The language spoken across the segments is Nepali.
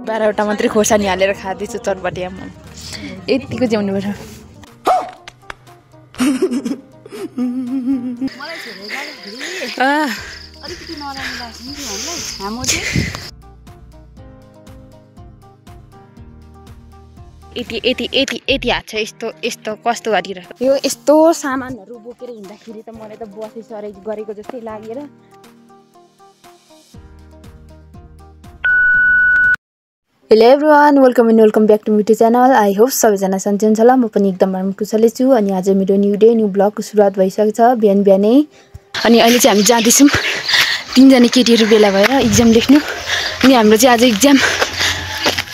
12वटा मात्रै खोर्सानी हालेर खाँदैछु चटपटिया म यतिको च्याउनु पर्छ मलाई छोडेर जाँदाखेरि अलिकति नराम्रो लाग्छ नि तिमीहरूलाई हाम्रो चाहिँ यति हात छ यस्तो कस्तो गरिरहेको यो यस्तो सामानहरू बोकेर हिँड्दाखेरि त मलाई त बसे सरै गरेको जस्तै लागेर hello everyone welcome back to मिटु च्यानल आई होप सबैजना सन्चै हुन्छ होला म पनि एकदम कुशलै छु अनि आज मेरो न्यू डे न्यू ब्लगको सुरुवात भइसकेको छ बिहानै अनि अहिले चाहिँ हामी जाँदैछौँ 3 जना केटीहरू बेला भएर एक्जाम लेख्नु अनि हाम्रो चाहिँ आज एक्जाम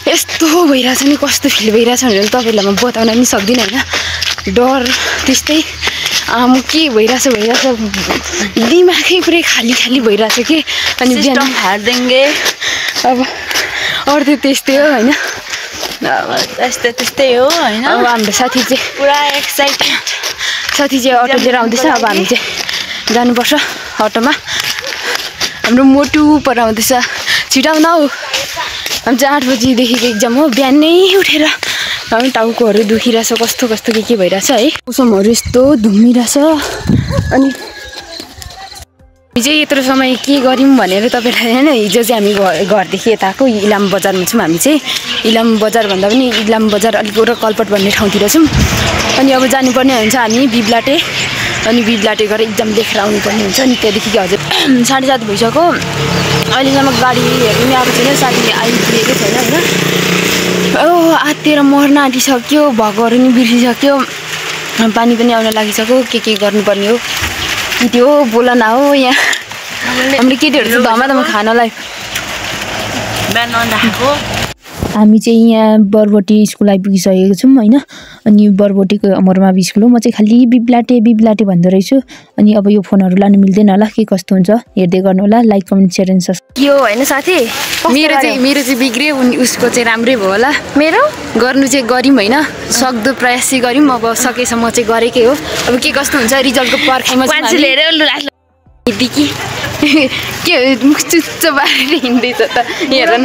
यस्तो भइरहेछ नि कस्तो फिल भइरहेछ भनेर तपाईहरुलाई म बताउन नि सक्दिनँ हैन डर त्यस्तै के भइरहेछ दिमागै पुरै खाली भइरहेछ के अनि बिहान हार्देंगे अब अरू त्यस्तै हो हैन त्यस्तै हो हैन अब हाम्रो साथी चाहिँ पुरा एक्साइटेड साथी चाहिँ अटो लिएर आउँदैछ अब हामी चाहिँ जानुपर्छ अटोमा हाम्रो मोटु पर आउँदैछ छिटाउन हौ हामी चाहिँ 8 बजीदेखिको एक्जाम हो बिहानै उठेर हामी टाउकोहरू दुखिरहेछ कस्तो के भइरहेछ है मौसमहरू यस्तो धुमिरहेछ अनि चाहिँ यत्रो समय के गर्यौं भनेर तपाईहरुलाई हैन हिजो चाहिँ हामी घरदेखि यताको इलाम बजारमा छौं हामी चाहिँ इलाम बजार भन्दा पनि इलाम बजार अलिक ओर कल्पट भन्ने ठाउँतिर छौं अनि अब जानुपर्ने हुन्छ हामी बिब्लाटे अनि बिब्लाटे गएर एक्जाम लेखेर आउनुपर्ने हुन्छ अनि त्यहाँदेखि हजुर 7:30 भइसक्यो अहिलेसम्म गाडीहरू नि आएको छैन साथी आइपुगेकै छैन हैन आत्तिएर मर्न आँटिसक्यो भगहरू नि बिर्सिसक्यो पानी पनि आउन लागिसक्यो के गर्नुपर्ने हो त्यो बोल न हो यहाँ हाम्रो केटीहरू चाहिँ धमाधम खानलाई बिहान नराखेको हामी चाहिँ यहाँ बरबोटी स्कुल आइपुगिसकेको छौँ हैन अनि बरबोटीको अमरमावि स्कुल हो म चाहिँ खालि बिब्लाटे भन्दो रहेछु अनि अब यो फोनहरू लानु मिल्दैन होला के कस्तो हुन्छ हेर्दै गर्नु होला like comment share and subscribe के हो हैन साथी मेरो चाहिँ बिग्रियो उसको चाहिँ राम्रै भयो होला मेरो गर्नु चाहिँ गर्यौं हैन सक्दो प्रयास चाहिँ गर्यौं अब सकेसम्म चाहिँ गरेकै हो अब के कस्तो हुन्छ रिजल्टको पर्खाइमा के मुख चुच्च बारेर हिँड्दैछ त हेर न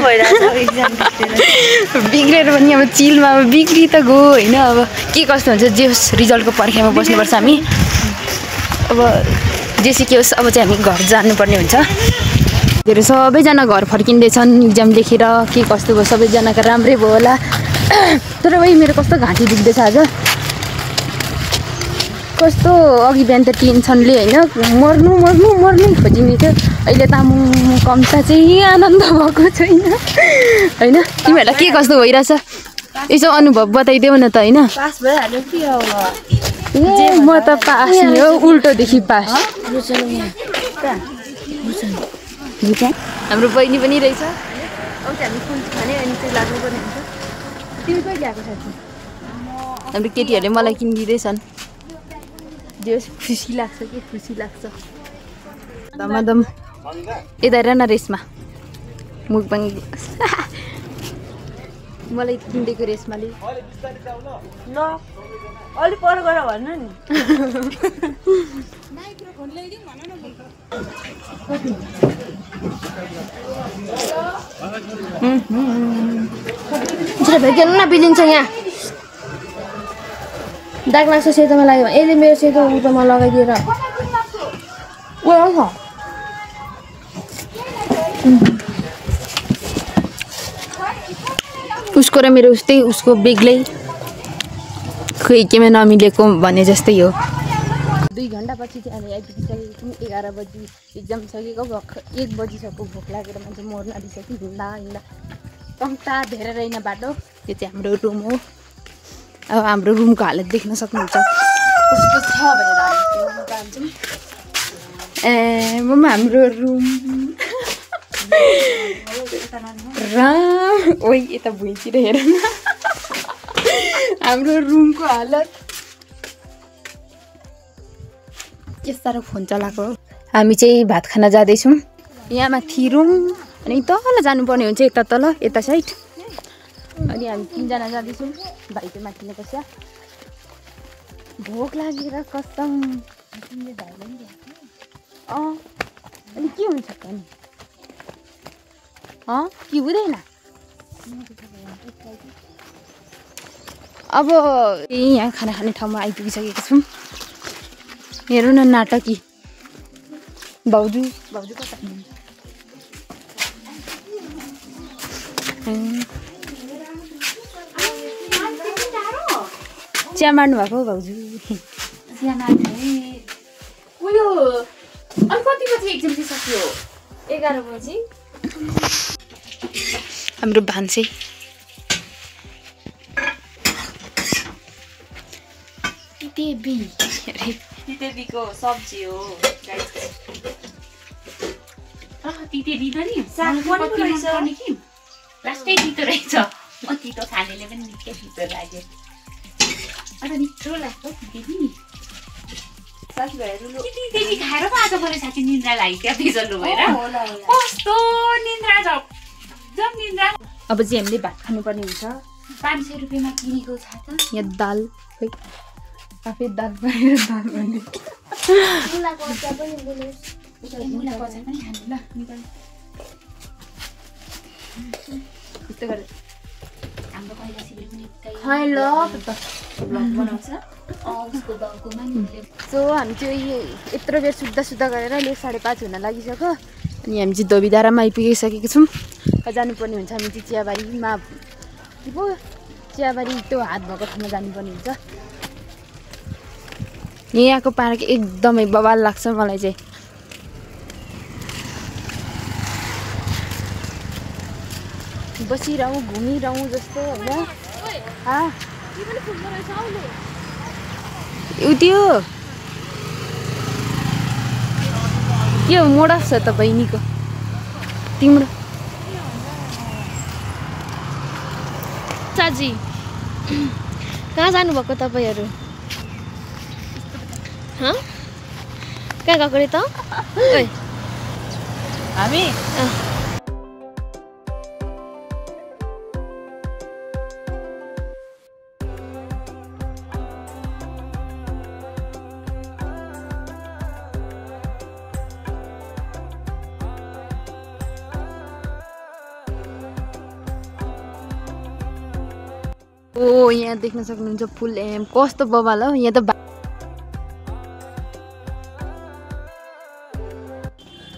बिग्रेर पनि अब चिलमा अब बिग्री त गयो हैन अब के कस्तो हुन्छ जे होस् रिजल्टको पर्खाइमा बस्नुपर्छ हामी अब जेसी के होस् अब चाहिँ हामी घर जानुपर्ने हुन्छ धेरै सबैजना घर फर्किँदैछन् एक्जाम लेखेर के कस्तो भयो सबैजनाको राम्रै भयो होला तर भाइ मेरो कस्तो घाँटी दुख्दैछ आज कस्तो अघि बिहान त टेन्सनले हैन मर्नु खोजिने थियो अहिले त कम्ता चाहिँ आनन्द भएको छैन हैन तिमीहरूलाई के कस्तो भइरहेछ यसो अनुभव बताइदेऊ न त हैन पास भइहाल्यो के हो म त पास नि हो उल्टोदेखि पास हाम्रो बहिनी पनि रहेछ अब चाहिँ हामी फुल खाने अनि चाहिँ लाग्नुपर्ने हुन्छ तिमी कहिले ल्याएको साथी हाम्रो केटीहरूले मलाई किनिदिँदैछन् खुसी लाग्छ धमाधम यता हेर न रेसमा मुखबाङ मलाई किनिदिएको रेसमाले ल अलि पर गएर भन्न नि न बिलिन्छ यहाँ दाग लाग्छ सेतोमा लाग्यो यसले मेरो सेतो उतोमा लगाइदिएर उसको र मेरो उस्तै उसको बेग्लै खोइ केमा नमिलेको भने जस्तै हो 2 घण्टा पछि चाहिँ हामी आइपुगिसकेको छौँ 11 बजी एक्जाम सकेको 1 बजीसम्म भोक लागेर मान्छे मर्न आँटिसक्यो हिँड्दा कम्ता धेरै रहेन बाटो यो चाहिँ हाम्रो रुम हो अब हाम्रो रुमको हालत देख्न सक्नुहुन्छ कस्तो छ भनेर मम्मा हाम्रो रुम ओइ यता भुइँतिर हेर न हाम्रो रुमको हालत के साह्रो फोन चलाएको हामी चाहिँ भात खान जाँदैछौँ यहाँ माथि रुम अनि तल जानुपर्ने हुन्छ यता तल यता साइड अनि हामी 3 जना जाँदैछौँ भाइ चाहिँ माथि नै बस्छ भोक लागेर कसम अनि के हुन्छ त नि कि हुँदैन अब यहाँ खाना खाने ठाउँमा आइपुगिसकेको छौँ हेरौँ न नाटकी भाउजू कता चिया मार्नु भएको हो भाउजू उयो अनि कति बजी एक्जाम चाहिँ सक्यो 11 बजी हाम्रो भान्से तितेबीको सब्जी हो तितेबी पनि लास्टै तितो रहेछ तितो खानेले पनि निकै तितो लाग्यो अन्त मिठो लाग्छ तितेबी तितेबी खाएर पो आज मलाई साँच्चै निन्द्रा लाग्यो क्या बिजल्लो भएर कस्तो निन्द्रा छ निन्द्रा अब चाहिँ हामीले भात खानुपर्ने हुन्छ 500 रुपियाँमा किनेको छ त यहाँ दाल खै आफै दाल बनाएर दाल बनाउने मुलाको अचार पनि खानु ल यस्तो गरेर हाम्रो पहिला सिबी पनि हेलो ब्लग बनाउँछ उसको बाउकोमा नि सो हामी चाहिँ यत्रो बेर सुत्दा गरेर अहिले 5:30 हुन लागिसक्यो अनि हामी चाहिँ धोबीधारामा आइपुगिसकेको छौँ जानुपर्ने हुन्छ हामी चाहिँ चियाबारीमा के पो चियाबारी त्यो हात भएको ठाउँमा जानुपर्ने हुन्छ यहाँको पार्क एकदमै बवाल लाग्छ मलाई चाहिँ बसिरहँ घुमिरहँ जस्तो होइन त्यो के हो मोडा छ त बहिनीको तिम्रो साजी कहाँ जानुभएको तपाईँहरू कहाँ गएको रे त ओइ हामी ओ यहाँ देख्न सक्नुहुन्छ फुल एम कस्तो बवाल हो यहाँ त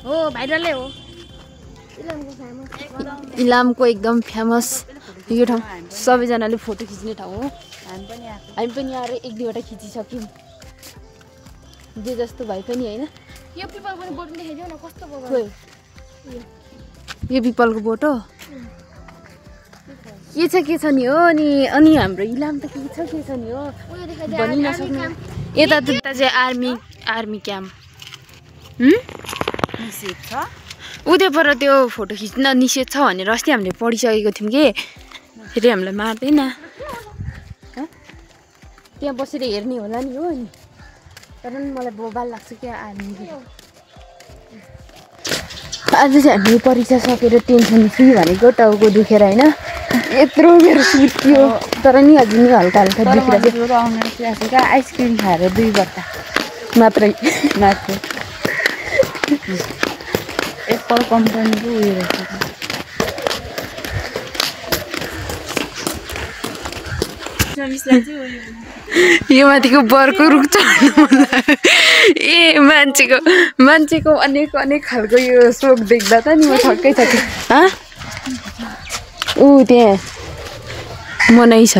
हो भाइरलै हो इलामको एकदम फेमस यो ठाउँ सबैजनाले फोटो खिच्ने ठाउँ हो हामी पनि आएर 1-2वटा खिचिसक्यौँ जे जस्तो भए पनि होइन यो पिपल पनि बोट देखाइदियो न कस्तो बगान यो पिपलको बोट हो के छ नि हो अनि हाम्रो इलाम त के छ नि हो भनि नसक्नु यता चाहिँ आर्मी क्याम्प निषेध छ उतै पर त्यो फोटो खिच्न निषेध छ भनेर अस्ति हामीले पढिसकेको थियौँ कि फेरि हामीलाई मार्दैन त्यहाँ बसेर हेर्ने होला नि हो नि तर पनि मलाई बवाल लाग्छ क्या आर्मी आज चाहिँ हामीले परीक्षा सकेर टेन्सन फ्री भनेको टाउको दुखेर होइन यत्रो मेरो सुत्यो तर नि अझै नि हल्का दुखिरहेको छ आइसक्रिम खाएर 2 बट्टा मात्रै एप्पल कम्पनीको उयो रहेछ यो माथिको बरको रुख चढ्नु मन लाग्यो ए मान्छेको अनेक खालको यो सोक देख्दा त नि म छक्कै ऊ त्यहाँ मनै छ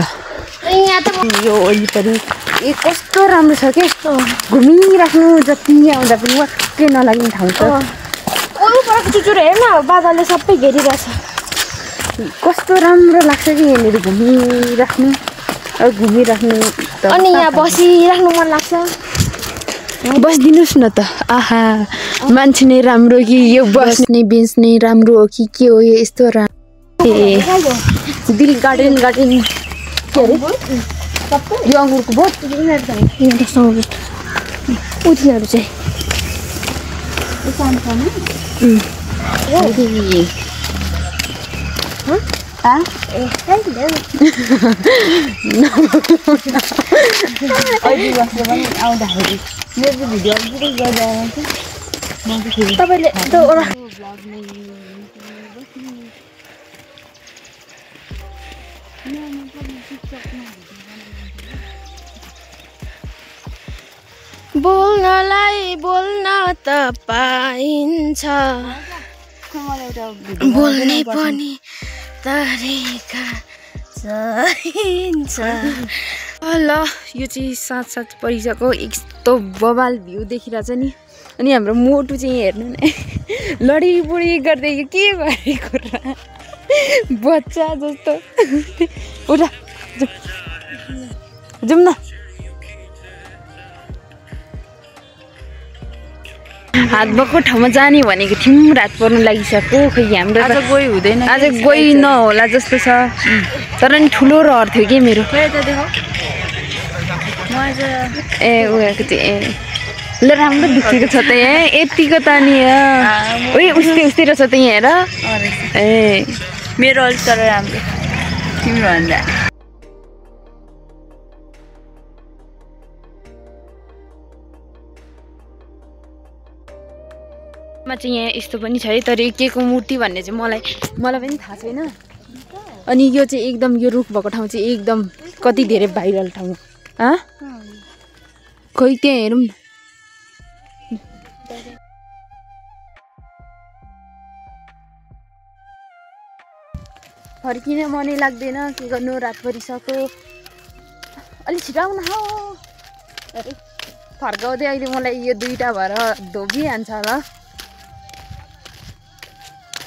यो वरिपरि ए कस्तो राम्रो छ के घुमिराख्नु जति आउँदा पनि वाक्कै नलाग्ने ठाउँ छ ओपरको चुचुरो हेर्न बादलले सबै घेरिरहेछ कस्तो राम्रो लाग्छ कि यहाँनिर घुमिराख्नु अनि यहाँ बसिराख्नु मन लाग्छ बसिदिनुहोस् न त आहा मान्छे नै राम्रो कि यो बस्ने बेन्च नै राम्रो हो कि के हो यस्तो राम्रो दिल गार्डन के अरे यो अङ्गुरको बोट उनीहरू चाहिँ आउँदाखेरि मेरो भिडियो तपाईँले बोल्नलाई बोल्न त पाइन्छ, बोल्ने पनि तरिका चाहिन्छ। ल यो चाहिँ साँझ परिसक्यो, यस्तो बबाल भ्यू देखिरहेछ नि। अनि हाम्रो मोटु चाहिँ हेर्नु न, लडीबुडी गर्दै यो के गरेको र बच्चा जस्तो। उठा जाउँ न। हात भएको ठाउँमा जाने भनेको थियौँ, रात पर्नु लागिसक्यो। खै हाम्रो आज गई हुँदैन, आज गई नहोला जस्तो छ। तर नि ठुलो रहर थियो कि मेरो। ए उयोको चाहिँ ल राम्रो देखिएको छ त यहाँ, यतिको त नि उस्तै रहेछ त यहाँ हेर। ए मेरो अलिक तर राम्रो तिम्रो भन्दा। चाहिँ यहाँ यस्तो पनि छ है, तर यो के को मूर्ति भन्ने चाहिँ मलाई पनि थाहा छैन। अनि यो चाहिँ एकदम यो रुख भएको ठाउँ चाहिँ एकदम कति धेरै भाइरल ठाउँ। खोइ त्यहाँ हेरौँ न। फर्किन मनै लाग्दैन, के गर्नु, रात परिसक्यो। अलिक छिटो आउन हौ। अरे फर्काउँदै अहिले मलाई यो दुईटा भएर धोबिहाल्छ होला।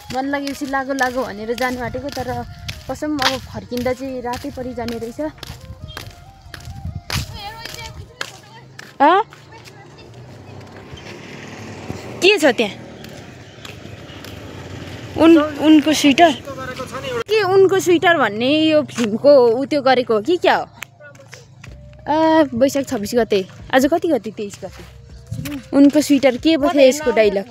मन लागेपछि लागो भनेर जानु आँटेको, तर कसम अब फर्किँदा चाहिँ रातै परि जाने रहेछ। के छ त्यहाँ? उनको स्वेटर के, उनको स्वेटर भन्ने यो फिल्मको उ त्यो गरेको हो कि क्या हो? वैशाख 26 गते, आज कति गते? 23 गते। उनको स्वेटर के बस्यो यसको डाइलग?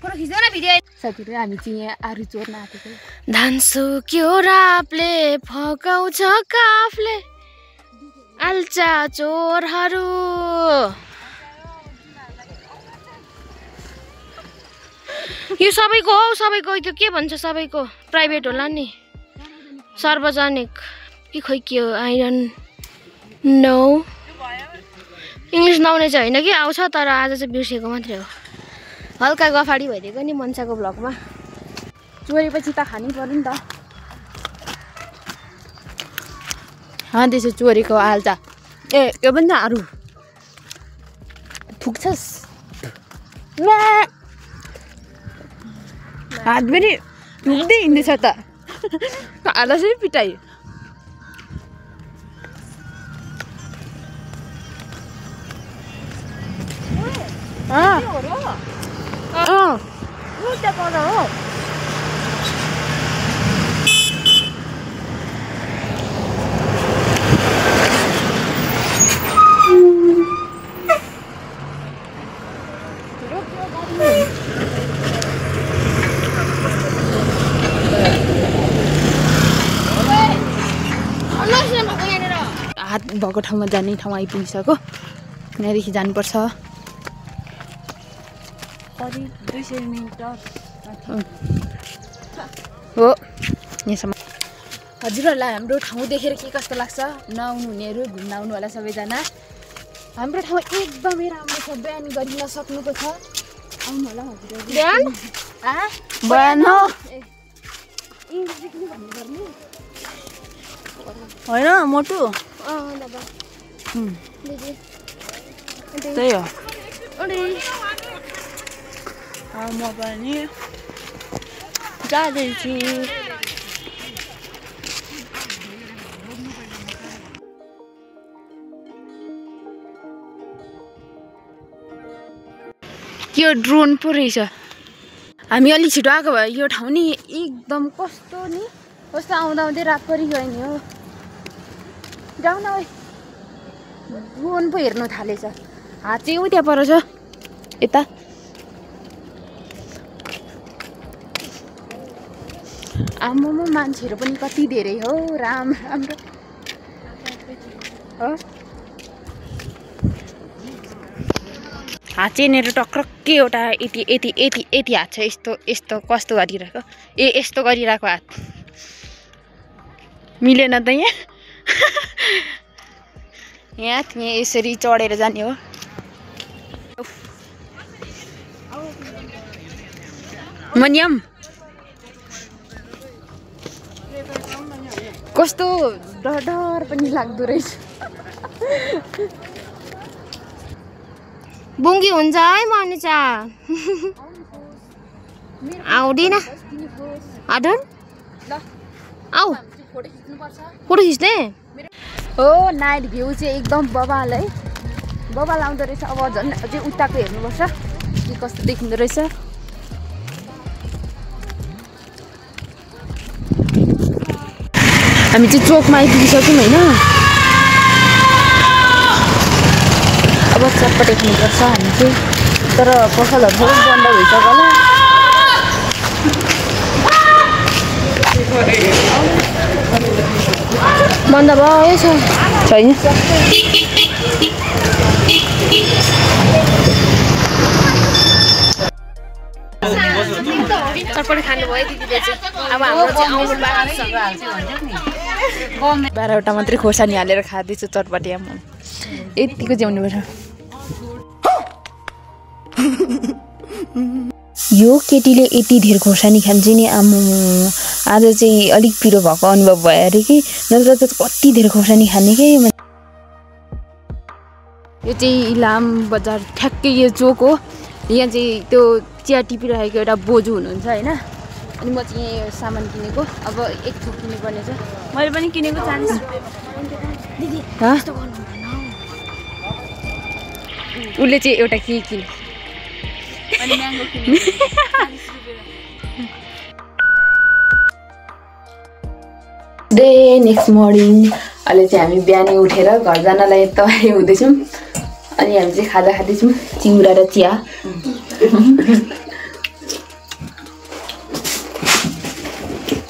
साथीहरू हामी चाहिँ यहाँ आरु चोर्न आँटेको। धान सुक्यो रापले फकाउँछ काफले, आल्चा चोरहरू। यो सबैको हो, सबैको त्यो के भन्छ, सबैको प्राइभेट होला नि, सार्वजनिक कि खोइ के हो, आइरन नो। इङ्ग्लिस नआउने चाहिँ होइन कि, आउँछ तर आज चाहिँ बिर्सेको मात्रै हो। हल्का गफाडी भइदिएको नि मन्साको भ्लगमा। चोरेपछि त खानै पर्यो नि त। त्यसो चोरेको हाल्छ। ए यो पनि त आरु थुक्छस्, हात पनि थुक्दै हिँड्दैछ त। हाल्दा चाहिँ पिटाइ। हात भएको ठाउँमा जाने ठाउँ आइपुगिसक्यो। यहाँदेखि जानुपर्छ। करिब 200 मिटर हो यहाँसम्म। हजुरहरूलाई हाम्रो ठाउँ देखेर के कस्तो लाग्छ? नआउनु हुनेहरू घुम्न आउनु होला सबैजना। हाम्रो ठाउँ एकदमै राम्रो छ, बयान गरिन सक्नुको छ। आउनु होला हजुरहरू। बयान हो होइन मोटु, त्यही हो। म पनि जाँदैछु। यो ड्रोन पो रहेछ। हामी अलिक छिटो आएको भए यो ठाउँ नि एकदम कस्तो आउँदै रात परि गयो नि हो। जाउँ न, ड्रोन पो हेर्नु थालेछ। हात चाहिँ उ त्यहाँ पर छ यता। आमामा मान्छेहरू पनि कति धेरै हो, राम्रो हो। हात चाहिँ यहाँनिर टक्रक्कै एउटा यति हात छ। यस्तो कस्तो गरिरहेको, यस्तो गरिरहेको हात मिलेन त यहाँ। यहाँ यसरी चढेर जाने हो। मनियम कस्तो डर पनि लाग्दो रहेछ। बुङ्गी हुन्छ है मनिषा। आउँदिन आदर आऊ फोटो खिच्ने हो। नाइट भ्यू चाहिँ एकदम बबाल है, बबाल आउँदो रहेछ। अब झन् अझै उताको हेर्नुपर्छ के कस्तो देखिँदो रहेछ। हामी चाहिँ चोकमा आइपुगिसक्यौँ होइन। अब चटपटे खानुपर्छ हामी चाहिँ, तर पसलहरू सबै बन्द भइसक्यो होला। बन्द भयो छ छैन। चटपटे खानुभयो दिदीले चाहिँ। अब हाम्रो चाहिँ आउनु बाँकी छ। 12वटा मात्रै खोर्सानी हालेर खाँदैछु चटपटे। आमा यतिको च्याउनुपर्छ। यो केटीले यति धेर खोर्सानी खान्छ नि आमा। आज चाहिँ अलिक पिरो भएको अनुभव भयो अरे कि, नत्र त कति धेरै खोर्सानी खाने के। यो चाहिँ इलाम बजार ठ्याक्कै यो चोक हो। यहाँ चाहिँ त्यो चिया टिपिरहेको एउटा बोजू हुनुहुन्छ होइन। अनि म चाहिँ यहाँ सामान किनेको। अब एक थोक किन्नुपर्ने छ। मैले पनि किनेको 40 रुपियाँ। उसले चाहिँ एउटा के किने अनि म्याङ्गो किने। डे नेक्स्ट मर्निङ अहिले चाहिँ हामी बिहानै उठेर घर जानलाई तयारी हुँदैछौँ। अनि हामी चाहिँ खाजा खाँदैछौँ चिउरा र चिया।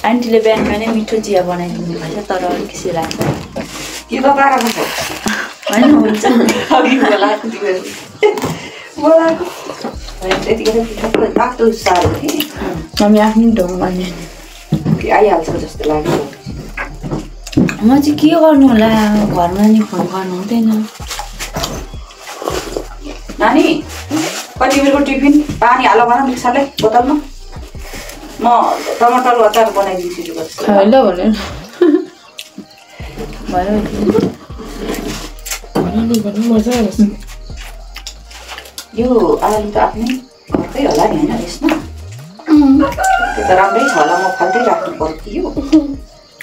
आन्टीले बिहान बिहानै मिठो चिया बनाइदिनु भएछ, तर अलिक खुसी लाग्छ। के बताएको छ होइन हुन्छ अघि बोलाएको तिमीहरू बोलाएको त्यतिखेर ठ्याक्क तातो साह्रो थिएँ। हामी आफ्नै ढङ्गमा आइहाल्छ जस्तो लाग्यो। म चाहिँ के गर्नु होला, घरमा नि फोन गर्नु हुँदैन। नानी कति बेरको टिफिन पानी हाल भन मिक्सरलाई बोतलमा। म टमाटर अचार बनाइदिन्छु जस्तो। ल भने मजा आउँछ। यो आलु त आफ्नै घरकै होला नि होइन यसमा। त्यो त राम्रै छ होला, म फाल्टै राख्नु पर्थ्यो।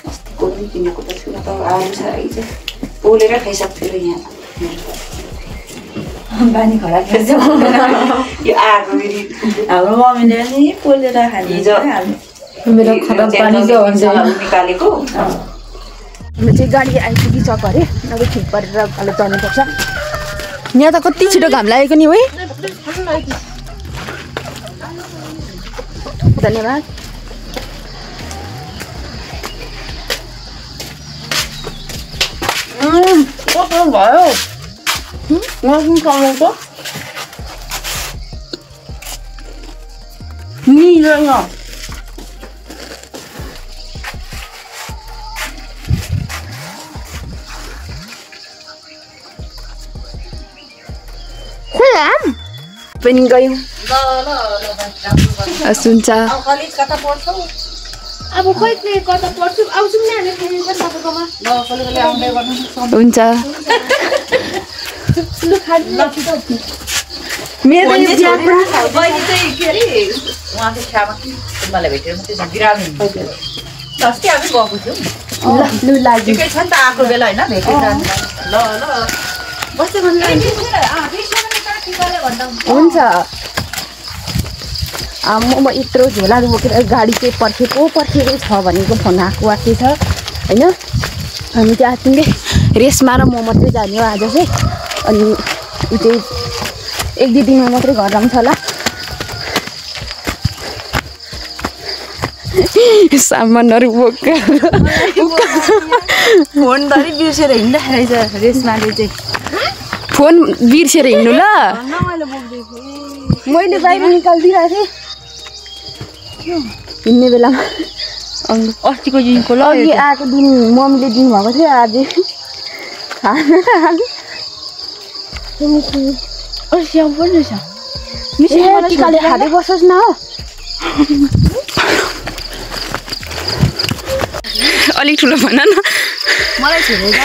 अस्तिको पनि किनेको त छुइनँ त आलु साह्रै चाहिँ पोलेर खाइसक्थ्यो र यहाँ बानी खडा खेल्छ। यो आगो फेरि हाम्रो मम्मीले पनि पोलेर खाने हिजो मेरो खराब पानी चाहिँ हुन्छ। निकालेको। हाम्रो चाहिँ गाडी आइपुगिसक्यो अरे। अब ठिक पारेर अहिले चढ्नुपर्छ। यहाँ त कति छिटो घाम लागेको नि है। धन्यवाद। कस्तो भयो मिल्दैन। पनि गयौँ सुन्छ। अब खोइ कता पढ्छु आउँछु नि हामी फेरि तपाईँकोमा। हुन्छ। मेरो बहिनी चाहिँ के अरे उहाँको छ्यामा कि मलाई भेटेर म त्यसमा बिरामी अस्ति हामी गएको थियौँ। लु लाग्यो। ठिकै छ नि त आएको बेला होइन भेटेर ल ल बस्दै भन्नु हुन्छ। म यत्रो झोलाहरू बोकेर गाडी चाहिँ पर्खेकै छ भनेको फोन आएको आएकै छ होइन। हामी चाहिँ आत्तिकै रेसमा र म मात्रै जाने हो आज चाहिँ। अनि ऊ चाहिँ 1-2 दिनमा मात्रै घर आउँछ होला। सामानहरू बोकेर फोन धरि बिर्सेर हिँड्दाखेरि रहेछ रेसमाले चाहिँ। फोन बिर्सेर हिँड्नु ल। मैले बाहिर निकालिदिइरहेको थिएँ हिँड्ने बेलामा। अस्तिको दिनको ल अघि आएको दिन मम्मीले दिनुभएको थियो आज स्याउ पनि रहेछ टिकाले खाँदै बसोस् न हो अलिक ठुलो भन न मलाई छोडेर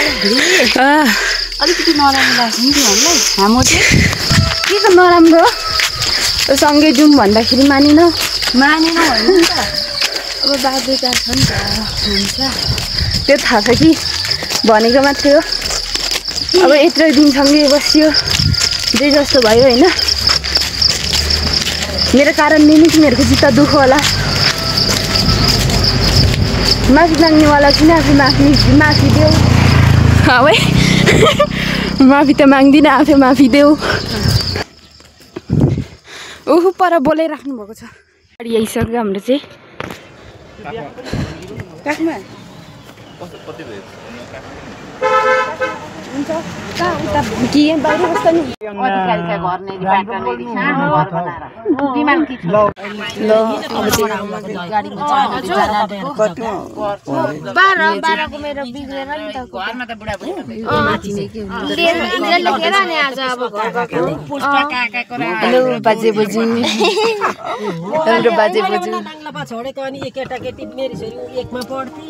अलिकति नराम्रो लाग्छ नि हामीलाई हाम्रो चाहिँ के त नराम्रो सँगै जाउँ भन्दाखेरि मानेन मानेन भन्नु नि त अब बाध्यता छ नि त हुन्छ त्यो थाहा छ कि भनेको मात्रै हो अब यत्रो दिनसँगै बस्यो जे जस्तो भयो होइन मेरो कारणले नि तिमीहरूको चित्त दुःख होला माफी माग्नेवाला किन आफै माफी देऊ है माफी त माग्दिनँ आफै माफी देऊ ओहो पर बोलाइराख्नु भएको छ गाडी आइसक्यो हाम्रो चाहिँ काखमा हुन्छ कहाँ उता कि बाहिर बस्छ नि अधिकारीका घर नै बाटो नै सानो घर बनाएर डिमान्ड के छ ल अब चाहिँ गाडीमा बाह्रको मेरो बिग्रेर नि त घरमा त बुढाबुढी माथि नै के हुन्छ लेखेर नि आज अब घर गएको पुष्पा काकाको हेलो बाजे बोजू हाम्रो बाजे बोजू नाङ्लापा छोडेको अनि केटाकेटी मेरो छोरी एकमा पढ्थे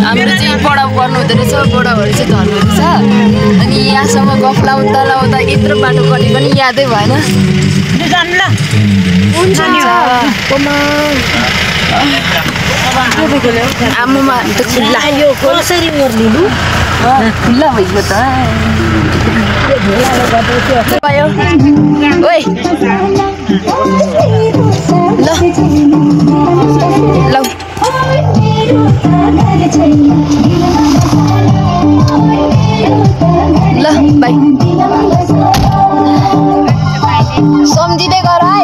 हाम्रो चाहिँ पढाउ गर्नु हुँदो रहेछ बडाहरू चाहिँ धर्नु रहेछ अनि यहाँसम्म गफ लाउँदा लाउँदा यत्रो बाटो कति पनि यादै भएन आमामा त खुल्ला यो कसरी ओर्लिनु खुल्ला भइगयो त भयो ओइ ल ल बाई सम्झिँदै गर है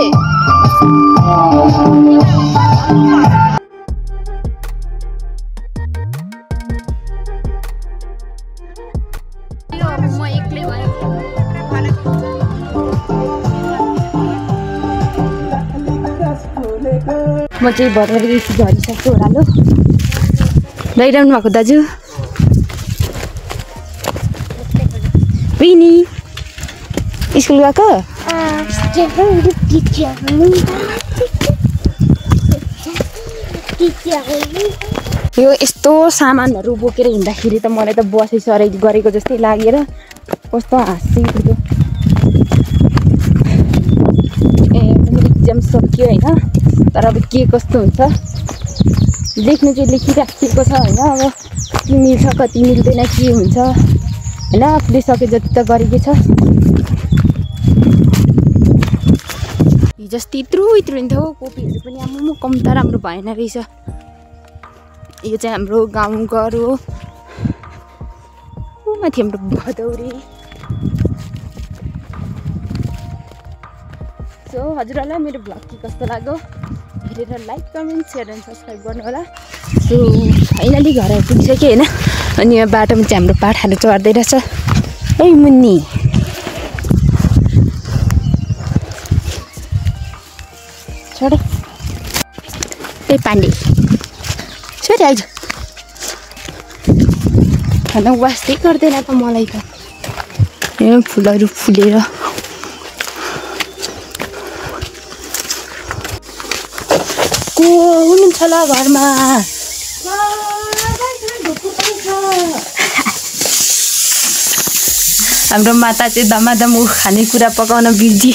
म एक्लै भयो म चाहिँ भर्खर बेसी झरिसक्छु ओह्रालो ल्याइरहनु भएको दाजु पिनी स्कुल गएको यो यस्तो सामानहरू बोकेर हिँड्दाखेरि त मलाई त बसै सराइ गरेको जस्तै लागेर कस्तो हाँस्दै थियो ए मेरो इक्जाम सक्यो होइन तर अब के कस्तो हुन्छ लेख्नु चाहिँ लेखिराखेको छ होइन अब के मिल्छ कति मिल्दैन के हुन्छ होइन आफूले सके जति त गरेकै छ हिजो यत्रो हिँड्थ्यो कोपीहरू पनि आम्म कम त राम्रो भएन रहेछ यो चाहिँ हाम्रो गाउँघर हो माथि हाम्रो भदौरे सो हजुरहरूलाई मेरो भ्लग के कस्तो लाग्यो हेरेर like comment share and subscribe गर्नु होला सो फाइनली घर आइपुगिसक्यो होइन अनि यहाँ बाटोमा चाहिँ हाम्रो पाठाहरू चढ्दै रहेछ है मुन्नी छोडे ए पाण्डे छोरी आइज खाना वास्तै गर्दैन त मलाई त यहाँ फुलहरू फुलेर को हुनुहुन्छ ल घरमा हाम्रो माता चाहिँ धमाधम खानेकुरा पकाउन बिर्जी